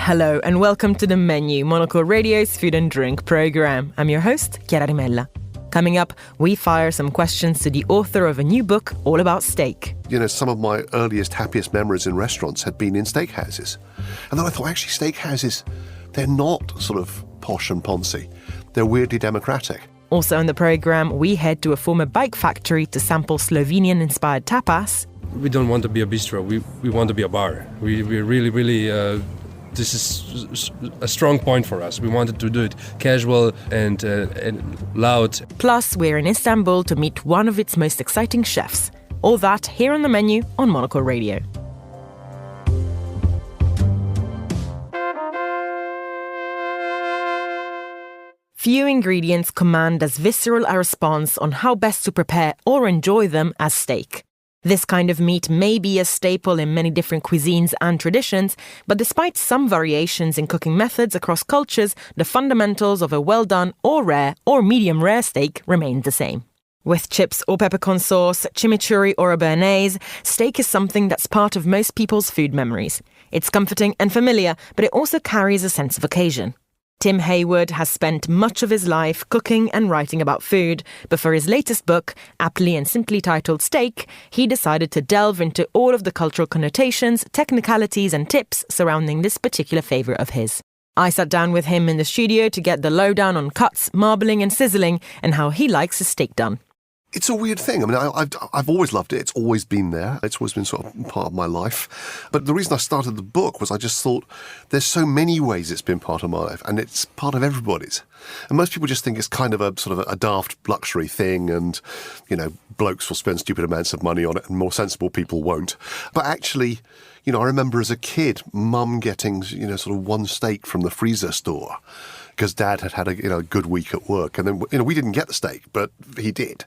Hello and welcome to The Menu, Monocle Radio's food and drink programme. I'm your host, Chiara Rimella. Coming up, we fire some questions to the author of a new book all about steak. You know, some of my earliest, happiest memories in restaurants had been in steakhouses. And then I thought, actually, steakhouses, they're not sort of posh and poncy. They're weirdly democratic. Also in the programme, we head to a former bike factory to sample Slovenian-inspired tapas. We don't want to be a bistro, we want to be a bar. We really, this is a strong point for us. We wanted to do it casual and loud. Plus, we're in Istanbul to meet one of its most exciting chefs. All that here on The Menu on Monocle Radio. Few ingredients command as visceral a response on how best to prepare or enjoy them as steak. This kind of meat may be a staple in many different cuisines and traditions, but despite some variations in cooking methods across cultures, the fundamentals of a well-done or rare or medium-rare steak remain the same. With chips or peppercorn sauce, chimichurri or a béarnaise, steak is something that's part of most people's food memories. It's comforting and familiar, but it also carries a sense of occasion. Tim Hayward has spent much of his life cooking and writing about food, but for his latest book, aptly and simply titled Steak, he decided to delve into all of the cultural connotations, technicalities and tips surrounding this particular favourite of his. I sat down with him in the studio to get the lowdown on cuts, marbling and sizzling, and how he likes his steak done. It's a weird thing. I mean, I've always loved it. It's always been there. It's always been sort of part of my life. But the reason I started the book was I just thought there's so many ways it's been part of my life, and it's part of everybody's. And most people just think it's kind of a sort of a daft luxury thing, and, you know, blokes will spend stupid amounts of money on it and more sensible people won't. But actually, you know, I remember as a kid, Mum getting, you know, sort of one steak from the freezer store, because Dad had had a good week at work. And then, you know, we didn't get the steak, but he did.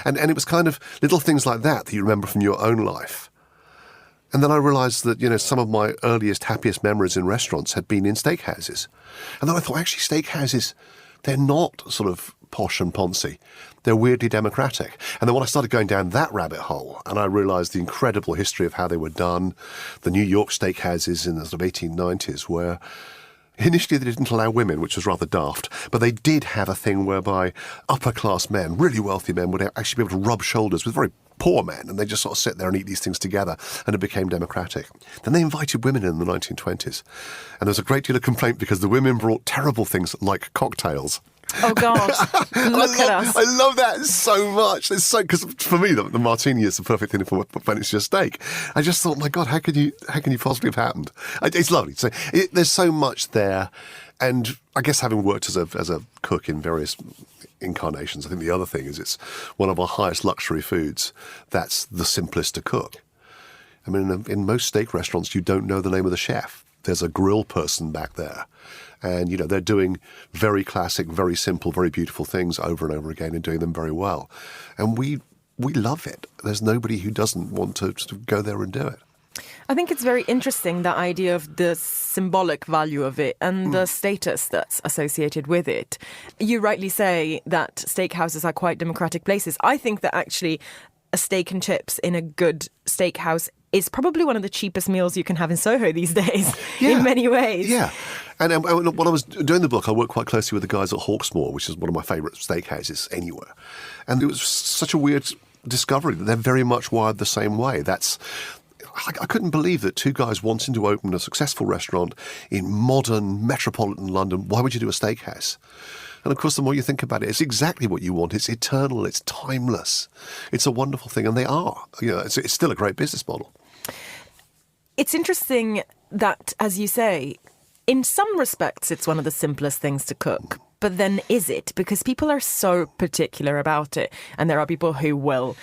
And it was kind of little things like that you remember from your own life. And then I realised that, you know, some of my earliest, happiest memories in restaurants had been in steakhouses. And then I thought, actually, steakhouses, they're not sort of posh and poncy. They're weirdly democratic. And then when I started going down that rabbit hole, and I realised the incredible history of how they were done, the New York steakhouses in the sort of 1890s, where initially they didn't allow women, which was rather daft, but they did have a thing whereby upper-class men, really wealthy men, would actually be able to rub shoulders with very poor men, and they just sort of sit there and eat these things together, and it became democratic. Then they invited women in the 1920s, and there was a great deal of complaint because the women brought terrible things like cocktails. Oh, God. Look at us. I love that so much. It's so, because for me, the martini is the perfect thing for when it's your steak. I just thought, my God, how can you possibly have happened? It's lovely. So there's so much there. And I guess having worked as a cook in various incarnations, I think the other thing is it's one of our highest luxury foods that's the simplest to cook. I mean, in most steak restaurants, you don't know the name of the chef. There's a grill person back there. And, you know, they're doing very classic, very simple, very beautiful things over and over again and doing them very well. And we love it. There's nobody who doesn't want to sort of go there and do it. I think it's very interesting, that idea of the symbolic value of it and the status that's associated with it. You rightly say that steakhouses are quite democratic places. I think that actually a steak and chips in a good steakhouse is probably one of the cheapest meals you can have in Soho these days, in many ways. Yeah. And when I was doing the book, I worked quite closely with the guys at Hawksmoor, which is one of my favourite steakhouses anywhere. And it was such a weird discovery that they're very much wired the same way. I couldn't believe that two guys wanting to open a successful restaurant in modern metropolitan London, why would you do a steakhouse? And of course, the more you think about it, it's exactly what you want. It's eternal, it's timeless. It's a wonderful thing, and they are. You know, it's still a great business model. It's interesting that, as you say, in some respects, it's one of the simplest things to cook. But then is it? Because people are so particular about it. And there are people who will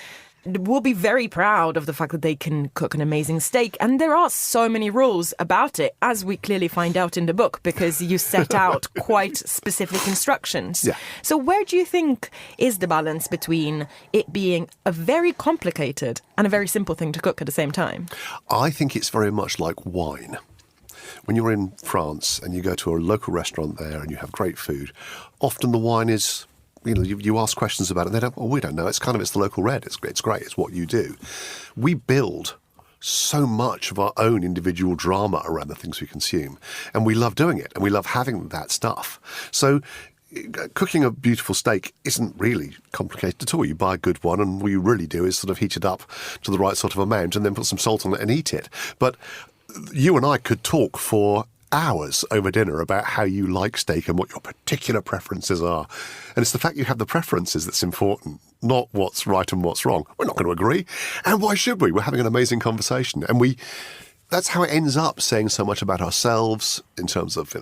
be very proud of the fact that they can cook an amazing steak. And there are so many rules about it, as we clearly find out in the book, because you set out quite specific instructions. Yeah. So where do you think is the balance between it being a very complicated and a very simple thing to cook at the same time? I think it's very much like wine. When you're in France and you go to a local restaurant there and you have great food, often the wine is, you know, you ask questions about it and they don't, we don't know. It's the local red. It's great. It's what you do. We build so much of our own individual drama around the things we consume. And we love doing it, and we love having that stuff. So cooking a beautiful steak isn't really complicated at all. You buy a good one, and what you really do is sort of heat it up to the right sort of amount and then put some salt on it and eat it. But you and I could talk for hours over dinner about how you like steak and what your particular preferences are. And it's the fact you have the preferences that's important, not what's right and what's wrong. We're not going to agree. And why should we? We're having an amazing conversation. And that's how it ends up saying so much about ourselves in terms of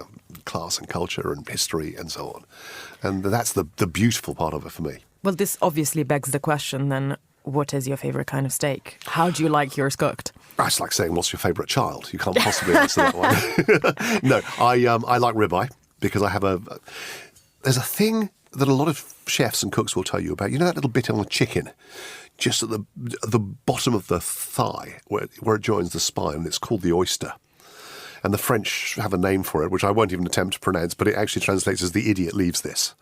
class and culture and history and so on. And that's the beautiful part of it for me. Well, this obviously begs the question then, what is your favourite kind of steak? How do you like yours cooked? That's like saying, what's your favourite child? You can't possibly answer that one. No, I like ribeye because there's a thing that a lot of chefs and cooks will tell you about. You know that little bit on a chicken, just at the bottom of the thigh where it joins the spine? It's called the oyster. And the French have a name for it, which I won't even attempt to pronounce, but it actually translates as the idiot leaves this.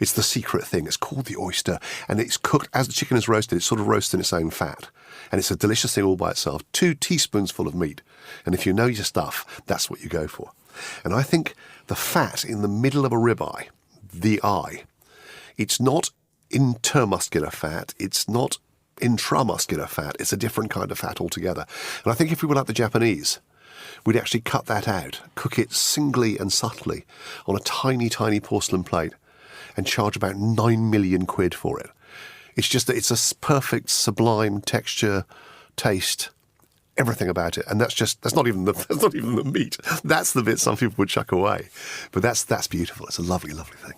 It's the secret thing. It's called the oyster, and it's cooked as the chicken is roasted. It's sort of roasted in its own fat. And it's a delicious thing all by itself. 2 teaspoons full of meat. And if you know your stuff, that's what you go for. And I think the fat in the middle of a ribeye, the eye, it's not intermuscular fat. It's not intramuscular fat. It's a different kind of fat altogether. And I think if we were like the Japanese, we'd actually cut that out, cook it singly and subtly on a tiny, tiny porcelain plate and charge about 9 million quid for it. It's just that it's a perfect, sublime texture, taste, everything about it. And that's not even the meat. That's the bit some people would chuck away. But that's beautiful. It's a lovely, lovely thing.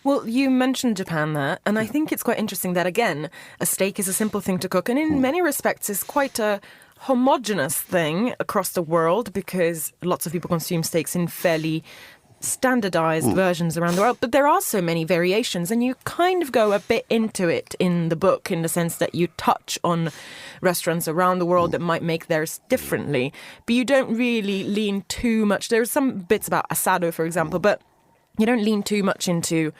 Well, you mentioned Japan there, and I think it's quite interesting that, again, a steak is a simple thing to cook, and in many respects is quite a homogenous thing across the world because lots of people consume steaks in fairly standardized versions around the world. But there are so many variations, and you kind of go a bit into it in the book in the sense that you touch on restaurants around the world that might make theirs differently. But you don't really lean too much. There's some bits about asado, for example, but you don't lean too much into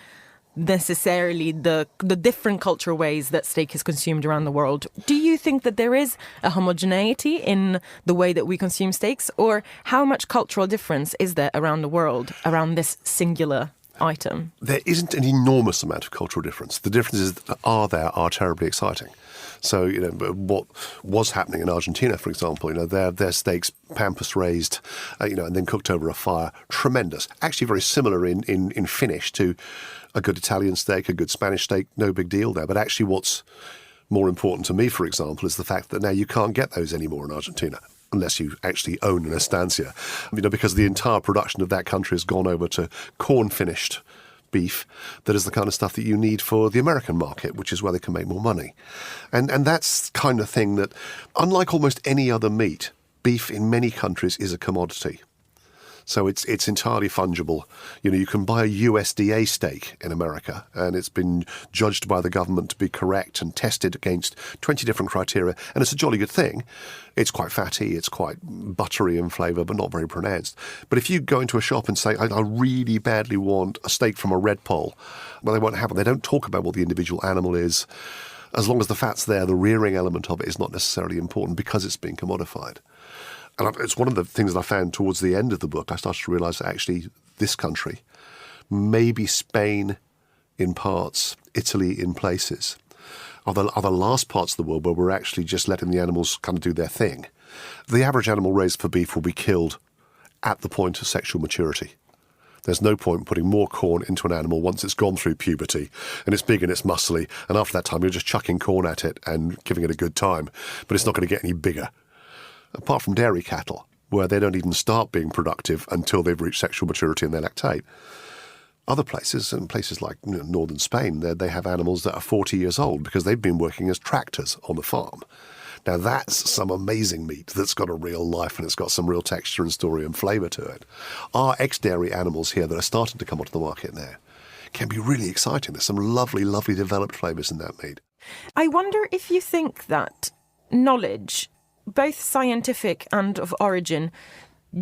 necessarily the different cultural ways that steak is consumed around the world. Do you think that there is a homogeneity in the way that we consume steaks, or how much cultural difference is there around the world around this singular item? There isn't an enormous amount of cultural difference. The differences that are terribly exciting. So, what was happening in Argentina, for example, their steaks pampas raised, and then cooked over a fire, tremendous. Actually very similar in finish to a good Italian steak, a good Spanish steak, no big deal there. But actually what's more important to me, for example, is the fact that now you can't get those anymore in Argentina unless you actually own an estancia, because the entire production of that country has gone over to corn-finished beef that is the kind of stuff that you need for the American market, which is where they can make more money. And that's the kind of thing that, unlike almost any other meat, beef in many countries is a commodity. So it's entirely fungible. You can buy a USDA steak in America, and it's been judged by the government to be correct and tested against 20 different criteria, and it's a jolly good thing. It's quite fatty, it's quite buttery in flavour, but not very pronounced. But if you go into a shop and say, I really badly want a steak from a red poll, well, they won't have it. They don't talk about what the individual animal is. As long as the fat's there, the rearing element of it is not necessarily important because it's been commodified. And it's one of the things that I found towards the end of the book. I started to realise that actually this country, maybe Spain in parts, Italy in places, are the last parts of the world where we're actually just letting the animals kind of do their thing. The average animal raised for beef will be killed at the point of sexual maturity. There's no point putting more corn into an animal once it's gone through puberty and it's big and it's muscly, and after that time you're just chucking corn at it and giving it a good time, but it's not going to get any bigger. Apart from dairy cattle, where they don't even start being productive until they've reached sexual maturity and they lactate. Other places, and places like northern Spain, they have animals that are 40 years old because they've been working as tractors on the farm. Now that's some amazing meat that's got a real life and it's got some real texture and story and flavour to it. Our ex-dairy animals here that are starting to come onto the market now can be really exciting. There's some lovely, lovely developed flavours in that meat. I wonder if you think that knowledge, both scientific and of origin,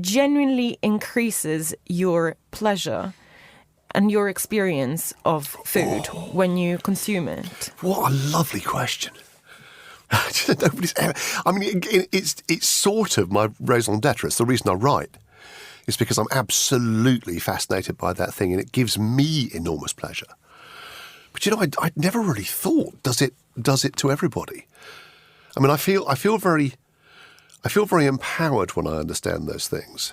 genuinely increases your pleasure and your experience of food when you consume it. What a lovely question. Nobody's ever. I mean, it's sort of my raison d'etre. It's the reason I write. It's because I'm absolutely fascinated by that thing, and it gives me enormous pleasure. But I'd never really thought, does it to everybody? I mean, I feel very empowered when I understand those things,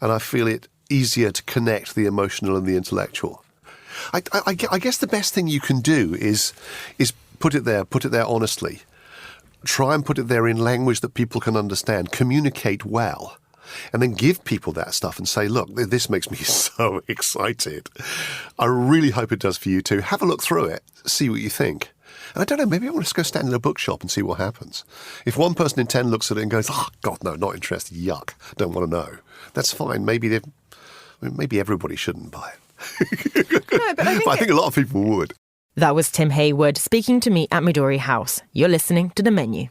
and I feel it easier to connect the emotional and the intellectual. I guess the best thing you can do is put it there honestly. Try and put it there in language that people can understand. Communicate well. And then give people that stuff and say, look, this makes me so excited. I really hope it does for you too. Have a look through it. See what you think. And I don't know, maybe I want to just go stand in a bookshop and see what happens. If one person in 10 looks at it and goes, oh, God, no, not interested. Yuck. Don't want to know. That's fine. Maybe everybody shouldn't buy it. No, but I think a lot of people would. That was Tim Hayward speaking to me at Midori House. You're listening to The Menu.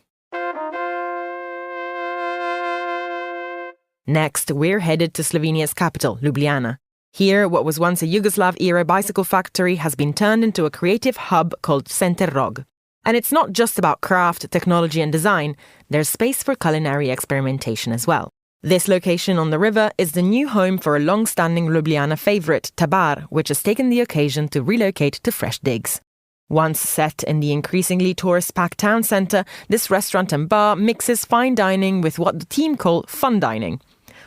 Next, we're headed to Slovenia's capital, Ljubljana. Here, what was once a Yugoslav-era bicycle factory has been turned into a creative hub called Center Rog. And it's not just about craft, technology and design. There's space for culinary experimentation as well. This location on the river is the new home for a long-standing Ljubljana favourite, Tabar, which has taken the occasion to relocate to fresh digs. Once set in the increasingly tourist-packed town centre, this restaurant and bar mixes fine dining with what the team call fun dining.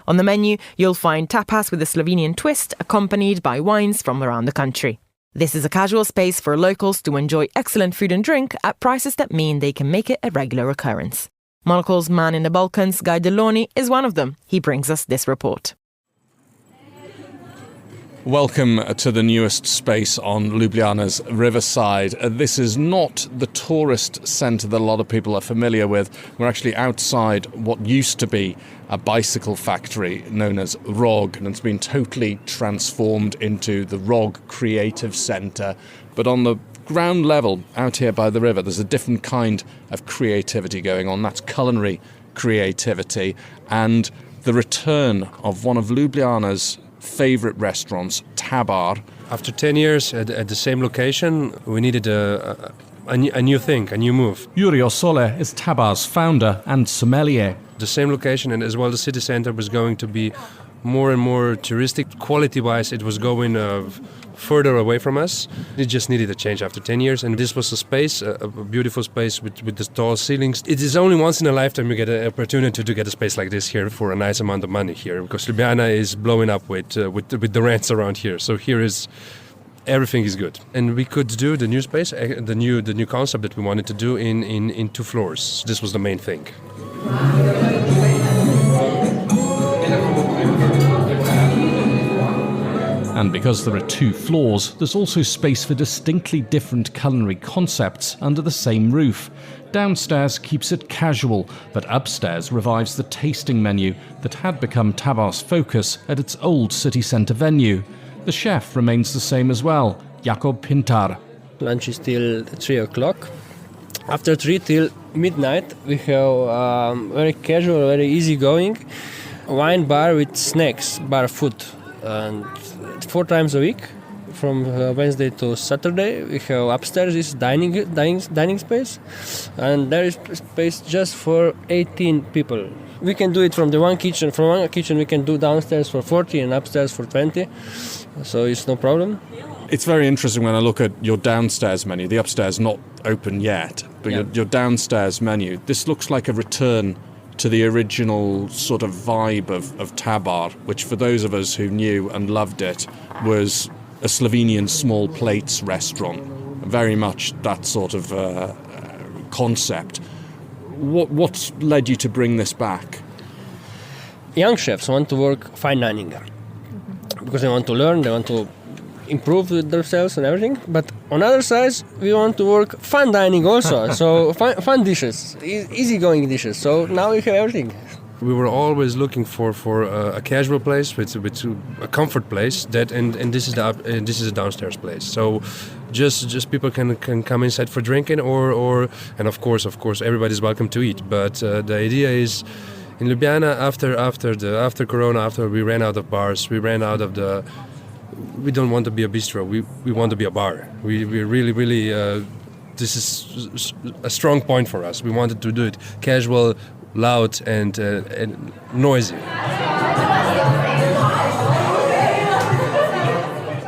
On the menu, you'll find tapas with a Slovenian twist, accompanied by wines from around the country. This is a casual space for locals to enjoy excellent food and drink at prices that mean they can make it a regular occurrence. Monocle's man in the Balkans, Guy Launey, is one of them. He brings us this report. Welcome to the newest space on Ljubljana's riverside. This is not the tourist centre that a lot of people are familiar with. We're actually outside what used to be a bicycle factory known as Rog, and it's been totally transformed into the Rog Creative Centre. But on the ground level, out here by the river, there's a different kind of creativity going on. That's culinary creativity and the return of one of Ljubljana's favourite restaurants, Tabar. After 10 years at the same location, we needed a new thing, a new move. Yuri Osole is Tabar's founder and sommelier. The same location and as well the city centre was going to be more and more touristic. Quality-wise, it was going further away from us. It just needed a change after 10 years, and this was a space, a beautiful space with the tall ceilings. It is only once in a lifetime you get an opportunity to get a space like this here for a nice amount of money here, because Ljubljana is blowing up with the rents around here. So here is everything is good, and we could do the new space, the new concept that we wanted to do in 2 floors. This was the main thing. And because there are 2 floors, there's also space for distinctly different culinary concepts under the same roof. Downstairs keeps it casual, but upstairs revives the tasting menu that had become Tabar's focus at its old city centre venue. The chef remains the same as well, Jakob Pintar. Lunch is till 3 o'clock. After 3 till midnight, we have very casual, very easygoing wine bar with snacks, bar food. And 4 times a week, from Wednesday to Saturday, we have upstairs this dining space, and there is space just for 18 people. We can do it from one kitchen. From one kitchen, we can do downstairs for 40 and upstairs for 20, so it's no problem. It's very interesting when I look at your downstairs menu. The upstairs not open yet, but your downstairs menu. This looks like a return to the original sort of vibe of Tabar, which for those of us who knew and loved it was a Slovenian small plates restaurant. Very much that sort of concept. What's led you to bring this back? Young chefs want to work fine dining because they want to learn, they want to improve themselves and everything. But on the other side, we want to work fun dining also. So fun dishes, easygoing dishes. So now we have everything. We were always looking for a casual place with a comfort place. And this is a downstairs place. So just people can come inside for drinking or and of course everybody's welcome to eat. But the idea is, in Ljubljana after Corona, after we ran out of bars, we ran out of we don't want to be a bistro. We want to be a bar. We really this is a strong point for us. We wanted to do it casual, loud, and noisy.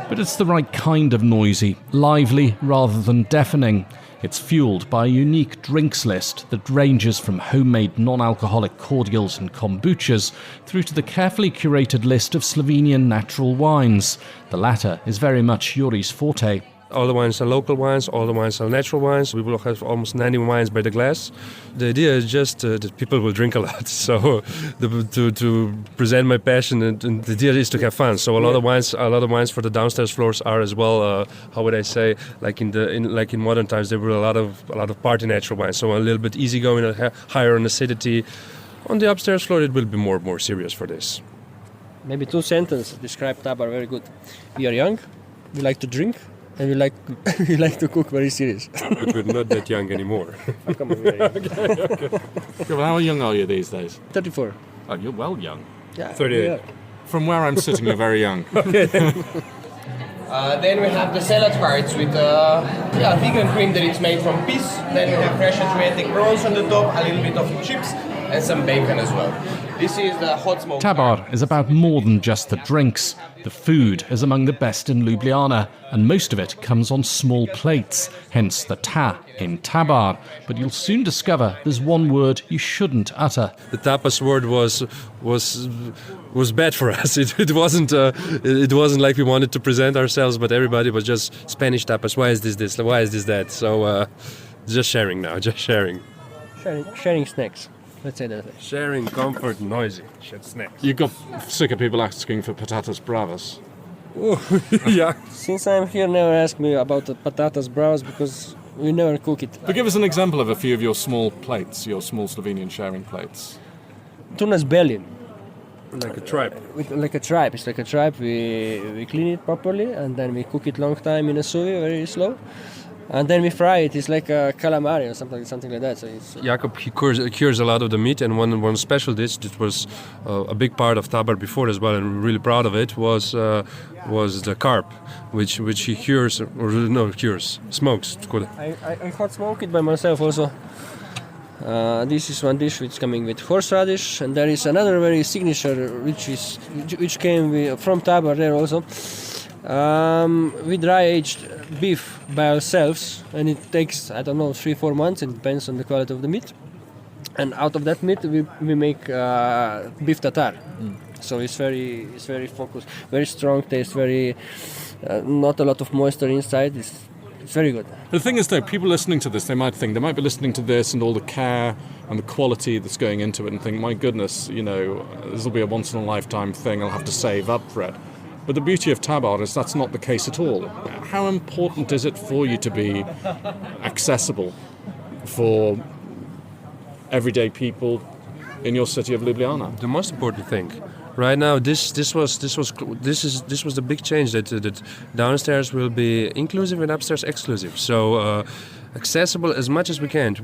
But it's the right kind of noisy, lively rather than deafening. It's fueled by a unique drinks list that ranges from homemade non-alcoholic cordials and kombuchas through to the carefully curated list of Slovenian natural wines. The latter is very much Yuri's forte. All the wines are local wines, all the wines are natural wines. We will have almost 90 wines by the glass. The idea is just that people will drink a lot. So to present my passion, and the idea is to have fun. So a lot of wines for the downstairs floors are as well. How would I say? Like in modern times, there were a lot of party natural wines. So a little bit easygoing, higher on acidity. On the upstairs floor, it will be more serious for this. Maybe 2 sentences describe Tabar very good. We are young, we like to drink, and we like to cook very serious. But we're not that young anymore. Come on, very young. Okay, well, how young are you these days? 34. Oh, you're well young. Yeah, 38. From where I'm sitting, you're very young. Then we have the salad cards with vegan cream that is made from peas. Then we have fresh Adriatic prawns on the top, a little bit of chips, and some bacon as well. This is the hot smoke. Tabar is about more than just the drinks. The food is among the best in Ljubljana, and most of it comes on small plates, hence the ta in Tabar. But you'll soon discover there's one word you shouldn't utter. The tapas word was bad for us. It wasn't like we wanted to present ourselves, but everybody was just Spanish tapas. Why is this? Why is this that? So just sharing now, just sharing. Sharing snacks. Let's say that way. Sharing comfort, noisy, share snacks. You got sick of people asking for patatas bravas. Yeah. Since I'm here, never ask me about the patatas bravas because we never cook it. But give us an example of a few of your small plates, your small Slovenian sharing plates. Tuna's belly. Like a tripe. Like a tripe. It's like a tripe. We clean it properly and then we cook it long time in a sous vide, very slow. And then we fry it. It's like a calamari or something like that. So it's, Jakob, he cures a lot of the meat, and one special dish that was a big part of Tabar before as well, and we're really proud of it, was the carp, which he smokes. I hot smoke it by myself also. This is one dish which is coming with horseradish, and there is another very signature which came from Tabar there also. We dry aged beef by ourselves, and it takes 3-4 months. It depends on the quality of the meat. And out of that meat, we make beef tartar. So it's very focused, very strong taste, very not a lot of moisture inside. It's very good. The thing is, though, people listening to this, they might be listening to this and all the care and the quality that's going into it, and think, my goodness, this will be a once in a lifetime thing. I'll have to save up for it. But the beauty of Tabar is that's not the case at all. How important is it for you to be accessible for everyday people in your city of Ljubljana? The most important thing, right now, this was the big change that downstairs will be inclusive and upstairs exclusive. So accessible as much as we can.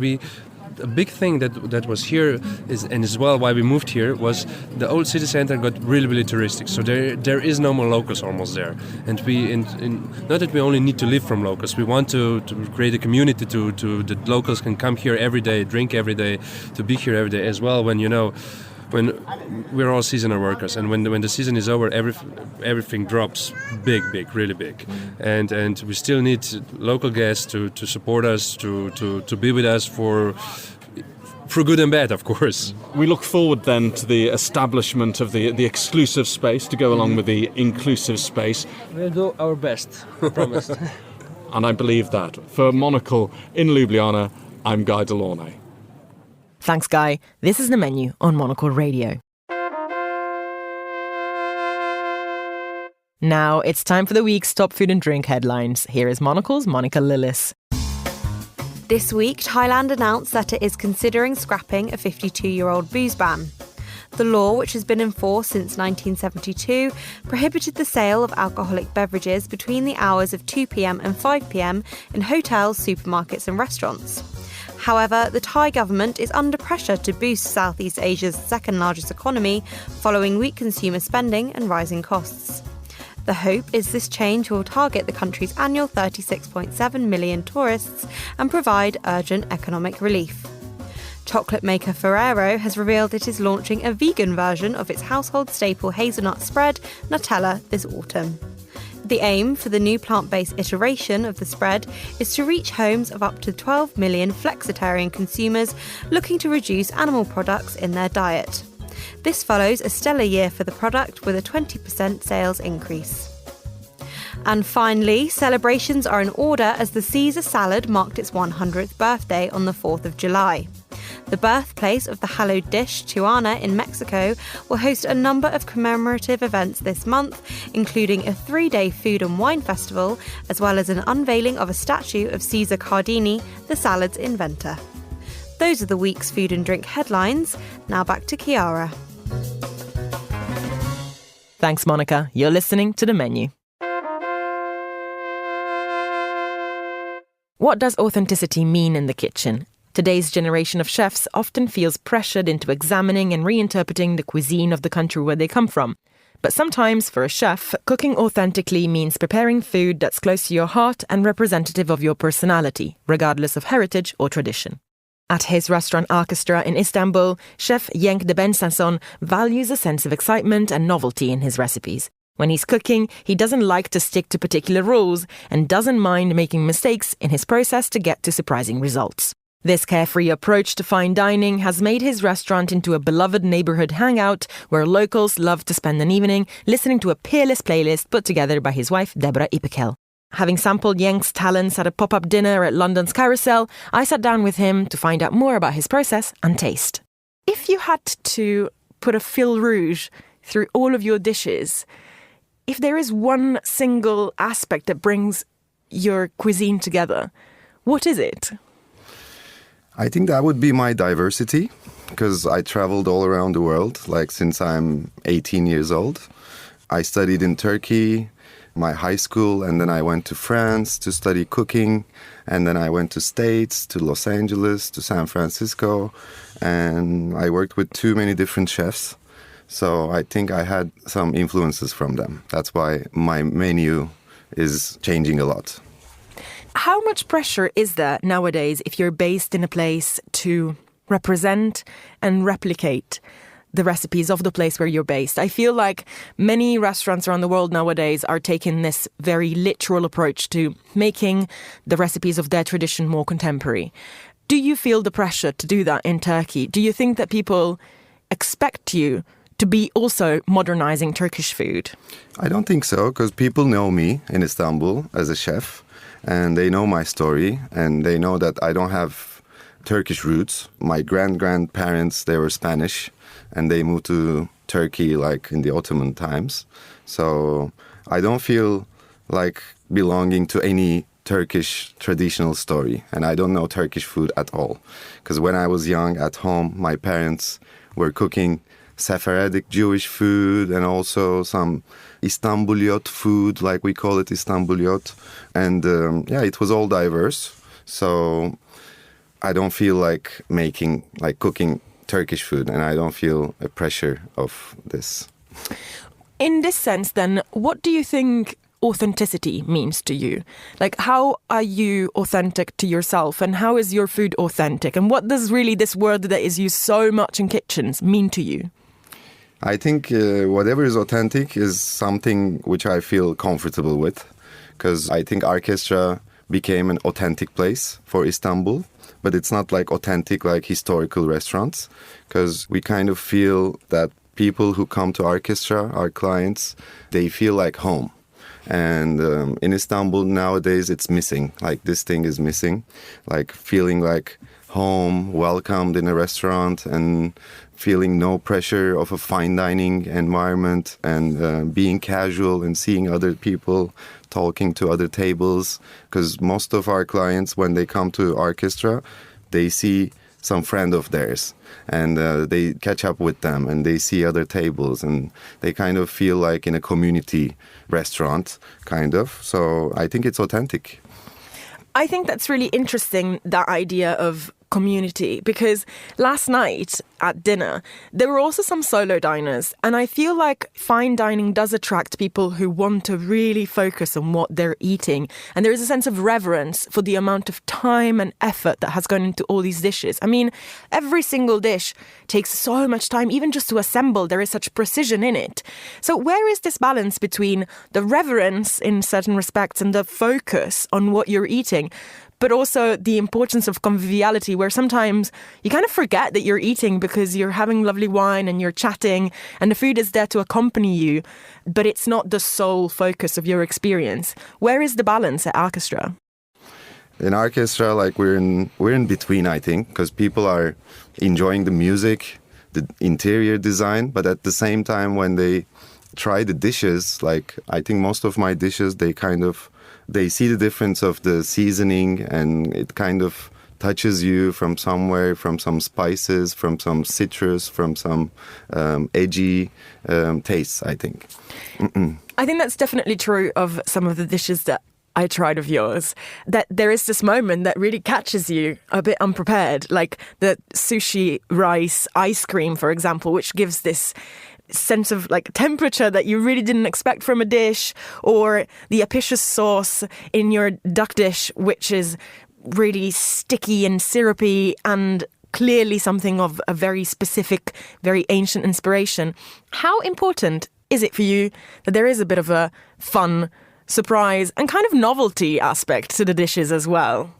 A big thing that was here is, and as well why we moved here, was the old city center got really touristic. So there is no more locals almost there, and not that we only need to live from locals. We want to create a community that locals can come here every day, drink every day, to be here every day as well. When we're all seasonal workers, and when the season is over, everything drops really big, and we still need local guests to support us, to be with us for good and bad, of course. We look forward then to the establishment of the exclusive space to go along with the inclusive space. We'll do our best, I promise. And I believe that. For Monocle in Ljubljana, I'm Guy de Launey. Thanks, Guy. This is the menu on Monocle Radio. Now it's time for the week's top food and drink headlines. Here is Monocle's Monica Lillis. This week, Thailand announced that it is considering scrapping a 52-year-old booze ban. The law, which has been in force since 1972, prohibited the sale of alcoholic beverages between the hours of 2 p.m. and 5 p.m. in hotels, supermarkets and restaurants. However, the Thai government is under pressure to boost Southeast Asia's second largest economy following weak consumer spending and rising costs. The hope is this change will target the country's annual 36.7 million tourists and provide urgent economic relief. Chocolate maker Ferrero has revealed it is launching a vegan version of its household staple hazelnut spread, Nutella, this autumn. The aim for the new plant-based iteration of the spread is to reach homes of up to 12 million flexitarian consumers looking to reduce animal products in their diet. This follows a stellar year for the product with a 20% sales increase. And finally, celebrations are in order as the Caesar salad marked its 100th birthday on the 4th of July. The birthplace of the hallowed dish, Tijuana in Mexico, will host a number of commemorative events this month, including a 3-day food and wine festival, as well as an unveiling of a statue of Caesar Cardini, the salad's inventor. Those are the week's food and drink headlines. Now back to Chiara. Thanks, Monica. You're listening to The Menu. What does authenticity mean in the kitchen? Today's generation of chefs often feels pressured into examining and reinterpreting the cuisine of the country where they come from. But sometimes, for a chef, cooking authentically means preparing food that's close to your heart and representative of your personality, regardless of heritage or tradition. At his restaurant Arkestra in Istanbul, chef Cenk Debensason values a sense of excitement and novelty in his recipes. When he's cooking, he doesn't like to stick to particular rules and doesn't mind making mistakes in his process to get to surprising results. This carefree approach to fine dining has made his restaurant into a beloved neighborhood hangout where locals love to spend an evening listening to a peerless playlist put together by his wife, Deborah Ipekel. Having sampled Cenk's talents at a pop-up dinner at London's Carousel, I sat down with him to find out more about his process and taste. If you had to put a fil rouge through all of your dishes, if there is one single aspect that brings your cuisine together, what is it? I think that would be my diversity, because I traveled all around the world, since I'm 18 years old. I studied in Turkey, my high school, and then I went to France to study cooking, and then I went to States, to Los Angeles, to San Francisco, and I worked with too many different chefs. So I think I had some influences from them. That's why my menu is changing a lot. How much pressure is there nowadays if you're based in a place to represent and replicate the recipes of the place where you're based? I feel like many restaurants around the world nowadays are taking this very literal approach to making the recipes of their tradition more contemporary. Do you feel the pressure to do that in Turkey? Do you think that people expect you to be also modernizing Turkish food? I don't think so, because people know me in Istanbul as a chef, and they know my story, and they know that I don't have Turkish roots. My grandparents, they were Spanish, and they moved to Turkey in the Ottoman times. So I don't feel like belonging to any Turkish traditional story, and I don't know Turkish food at all. Because when I was young at home, my parents were cooking Sephardic Jewish food and also some Istanbuliyot food, like we call it Istanbuliyot. And it was all diverse. So I don't feel like cooking Turkish food, and I don't feel a pressure of this. In this sense, then, what do you think authenticity means to you? How are you authentic to yourself, and how is your food authentic? And what does really this word that is used so much in kitchens mean to you? I think whatever is authentic is something which I feel comfortable with, because I think Arkestra became an authentic place for Istanbul, but it's not authentic historical restaurants, because we kind of feel that people who come to Arkestra, our clients, they feel like home. And in Istanbul nowadays it's missing, this thing is missing, feeling like home, welcomed in a restaurant, and feeling no pressure of a fine dining environment, and being casual and seeing other people, talking to other tables. Because most of our clients, when they come to Arkestra, they see some friend of theirs, and they catch up with them, and they see other tables, and they kind of feel like in a community restaurant, kind of. So I think it's authentic. I think that's really interesting, that idea of community? Because last night at dinner, there were also some solo diners. And I feel like fine dining does attract people who want to really focus on what they're eating. And there is a sense of reverence for the amount of time and effort that has gone into all these dishes. I mean, every single dish takes so much time, even just to assemble. There is such precision in it. So where is this balance between the reverence in certain respects and the focus on what you're eating, but also the importance of conviviality, where sometimes you kind of forget that you're eating because you're having lovely wine and you're chatting and the food is there to accompany you, but it's not the sole focus of your experience. Where is the balance at Arkestra? In Arkestra, like we're in between, I think, because people are enjoying the music, the interior design, but at the same time when they try the dishes, like I think most of my dishes, they see the difference of the seasoning, and it kind of touches you from somewhere, from some spices, from some citrus, from some edgy tastes, I think. I think that's definitely true of some of the dishes that I tried of yours, that there is this moment that really catches you a bit unprepared, like the sushi rice ice cream, for example, which gives this sense of like temperature that you really didn't expect from a dish, or the apicius sauce in your duck dish, which is really sticky and syrupy and clearly something of a very specific, very ancient inspiration. How important is it for you that there is a bit of a fun, surprise and kind of novelty aspect to the dishes as well?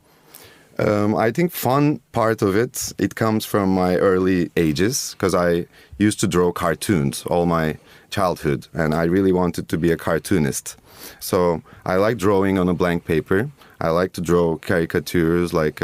I think fun part of it comes from my early ages, because I used to draw cartoons all my childhood, and I really wanted to be a cartoonist. So I like drawing on a blank paper. I like to draw caricatures, like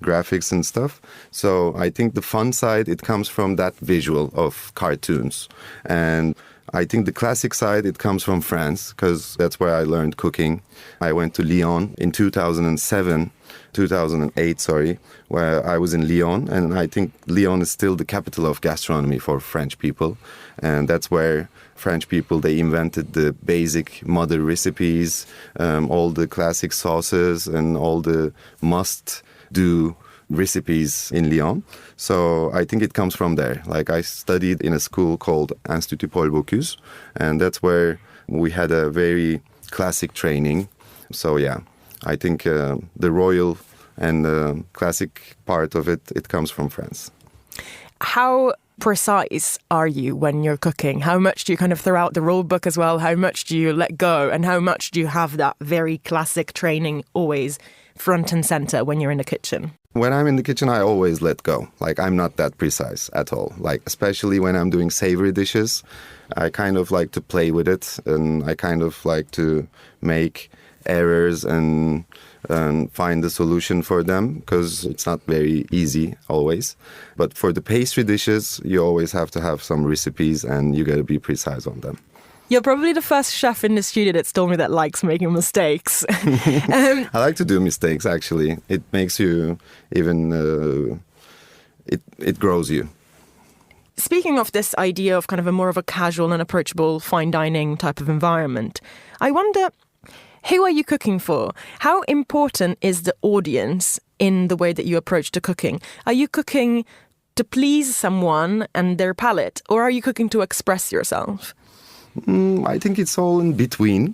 graphics and stuff. So I think the fun side, it comes from that visual of cartoons. And I think the classic side, it comes from France, because that's where I learned cooking. I went to Lyon in 2008, where I was in Lyon, and I think Lyon is still the capital of gastronomy for French people. And that's where French people, they invented the basic mother recipes, all the classic sauces and all the must-do recipes in Lyon. So I think it comes from there. Like I studied in a school called Institut Paul Bocuse, and that's where we had a very classic training. So yeah, I think the royal and the classic part of it comes from France. How precise are you when you're cooking? How much do you kind of throw out the rule book as well? How much do you let go? And how much do you have that very classic training always front and center when you're in the kitchen? When I'm in the kitchen, I always let go. Like, I'm not that precise at all. Like, especially when I'm doing savory dishes, I kind of like to play with it, and I kind of like to make errors and find the solution for them, because it's not very easy always. But for the pastry dishes, you always have to have some recipes, and you got to be precise on them. You're probably the first chef in the studio that's told me that likes making mistakes. I like to do mistakes, actually. It makes you even, it grows you. Speaking of this idea of kind of a more of a casual and approachable fine dining type of environment, I wonder, who are you cooking for? How important is the audience in the way that you approach the cooking? Are you cooking to please someone and their palate, or are you cooking to express yourself? I think it's all in between,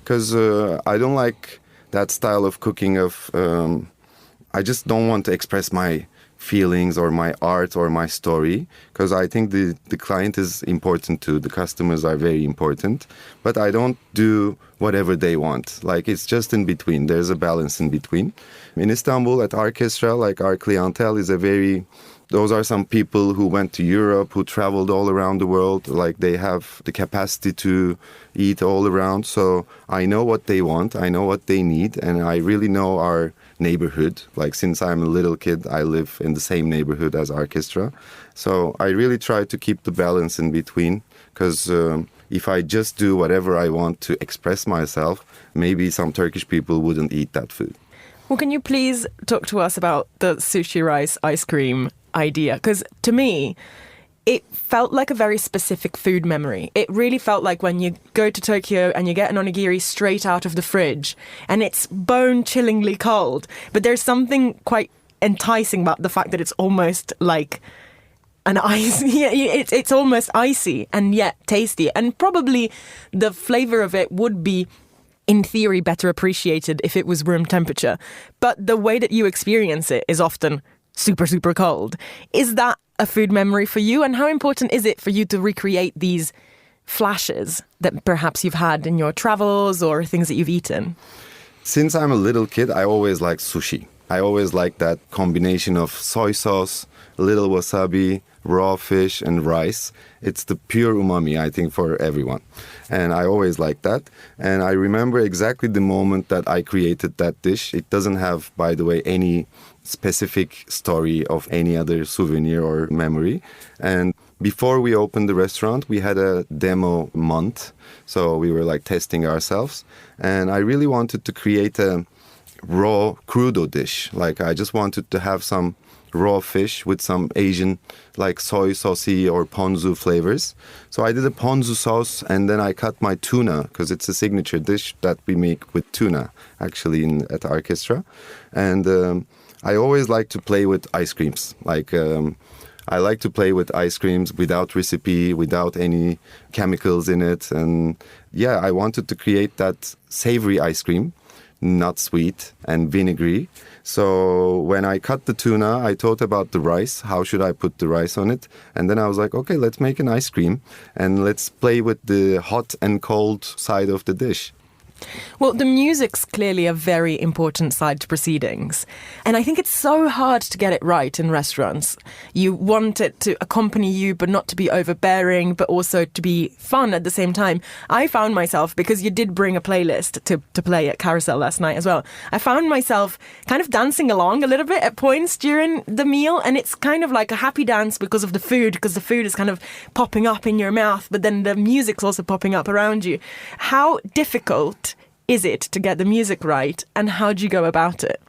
because I don't like that style of cooking of, I just don't want to express my feelings or my art or my story, because I think the client is important too. The customers are very important, but I don't do whatever they want. Like, it's just in between. There's a balance in between. In Istanbul at Arkestra, like, our clientele is those are some people who went to Europe, who traveled all around the world. Like, they have the capacity to eat all around. So I know what they want, I know what they need, and I really know our neighborhood. Like, since I'm a little kid, I live in the same neighborhood as Arkestra. So I really try to keep the balance in between, because if I just do whatever I want to express myself, maybe some Turkish people wouldn't eat that food. Well, can you please talk to us about the sushi rice ice cream idea? Because to me, it felt like a very specific food memory. It really felt like when you go to Tokyo and you get an onigiri straight out of the fridge and it's bone-chillingly cold, but there's something quite enticing about the fact that it's almost like an ice. Yeah, it's almost icy and yet tasty. And probably the flavour of it would be, in theory, better appreciated if it was room temperature. But the way that you experience it is often super, super cold. Is that a food memory for you? And how important is it for you to recreate these flashes that perhaps you've had in your travels or things that you've eaten? Since I'm a little kid, I always liked sushi. I always liked that combination of soy sauce, a little wasabi, raw fish and rice. It's the pure umami, I think, for everyone. And I always liked that. And I remember exactly the moment that I created that dish. It doesn't have, by the way, any specific story of any other souvenir or memory. And before we opened the restaurant, we had a demo month. So we were like testing ourselves. And I really wanted to create a raw crudo dish. Like I just wanted to have some raw fish with some Asian like soy saucy or ponzu flavors. So I did a ponzu sauce and then I cut my tuna because it's a signature dish that we make with tuna actually at Arkestra. And I always like to play with ice creams. I like to play with ice creams without recipe, without any chemicals in it. And yeah, I wanted to create that savory ice cream, not sweet and vinegary. So when I cut the tuna, I thought about the rice. How should I put the rice on it? And then I was like, okay, let's make an ice cream and let's play with the hot and cold side of the dish. Well, the music's clearly a very important side to proceedings. And I think it's so hard to get it right in restaurants. You want it to accompany you, but not to be overbearing, but also to be fun at the same time. I found myself, because you did bring a playlist to play at Carousel last night as well, I found myself kind of dancing along a little bit at points during the meal. And it's kind of like a happy dance because of the food, because the food is kind of popping up in your mouth, but then the music's also popping up around you. How difficult is it to get the music right, and how do you go about it?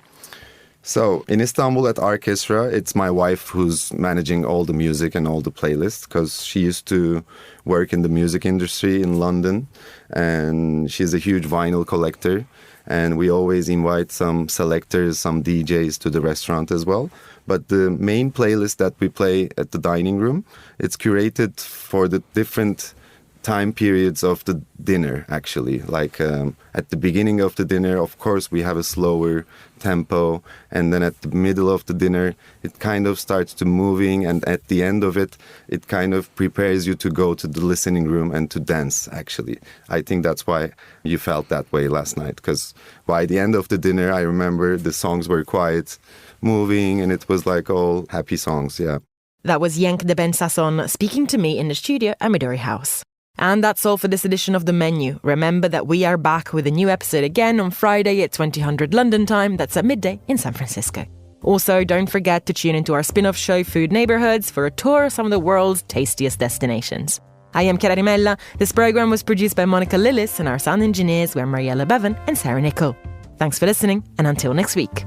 So in Istanbul at Arkestra, it's my wife who's managing all the music and all the playlists because she used to work in the music industry in London and she's a huge vinyl collector, and we always invite some selectors, some DJs to the restaurant as well. But the main playlist that we play at the dining room, it's curated for the different time periods of the dinner, actually. Like at the beginning of the dinner, of course, we have a slower tempo. And then at the middle of the dinner, it kind of starts to moving. And at the end of it, it kind of prepares you to go to the listening room and to dance, actually. I think that's why you felt that way last night. Because by the end of the dinner, I remember the songs were quite moving and it was like all happy songs, yeah. That was Cenk Debensason speaking to me in the studio at Midori House. And that's all for this edition of The Menu. Remember that we are back with a new episode again on Friday at 2000 London time. That's at midday in San Francisco. Also, don't forget to tune into our spin-off show Food Neighborhoods for a tour of some of the world's tastiest destinations. I am Chiara Rimella. This programme was produced by Monica Lillis and our sound engineers were Mariella Bevan and Sarah Nichol. Thanks for listening, and until next week.